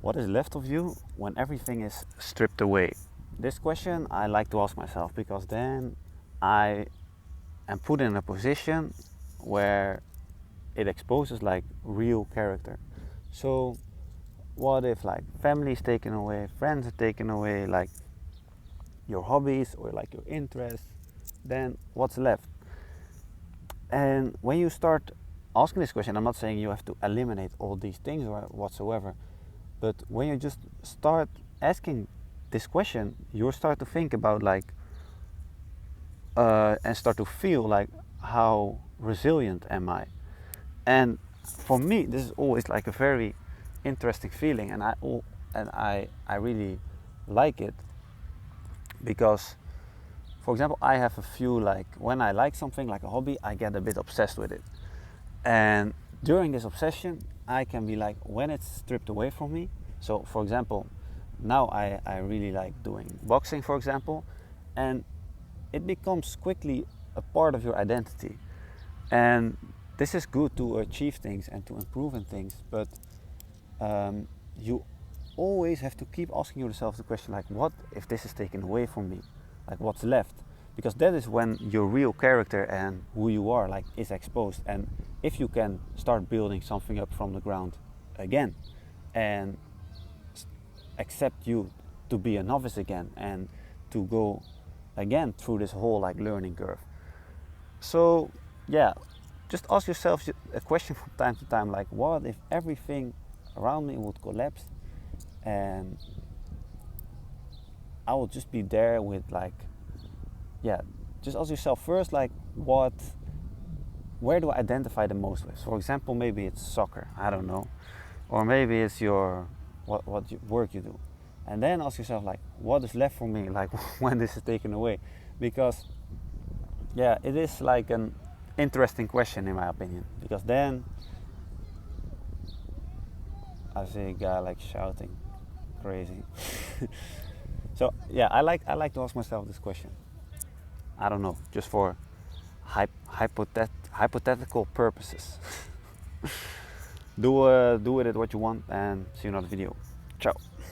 What is left of you when everything is stripped away? This question I like to ask myself, because then I am put in a position where it exposes like real character. So what if like family is taken away, friends are taken away, like your hobbies or like your interests? Then what's left? And when you start asking this question, I'm not saying you have to eliminate all these things or whatsoever, but when you just start asking this question, you start to think about like and start to feel like, how resilient am I? And for me, this is always like a very interesting feeling, and I really like it, because, for example, I have a few, like when I like something like a hobby, I get a bit obsessed with it, and during this obsession, I can be like, when it's stripped away from me. So, for example, now I really like doing boxing, for example, and it becomes quickly a part of your identity. And this is good to achieve things and to improve in things, but you always have to keep asking yourself the question, like, what if this is taken away from me? Like, what's left? Because that is when your real character and who you are like is exposed. And if you can start building something up from the ground again, and accept you to be a novice again, and to go again through this whole like learning curve. So yeah, just ask yourself a question from time to time, like, what if everything around me would collapse and I will just be there with like, yeah, just ask yourself first, like, where do I identify the most with? For example, maybe it's soccer, I don't know, or maybe it's your work you do, and then ask yourself, like, what is left for me, like when this is taken away. Because yeah, it is like an interesting question in my opinion, because then I see a guy like shouting crazy. So yeah, I like to ask myself this question. I don't know, just for hypothetical purposes. Do with it what you want, and see you in another video. Ciao.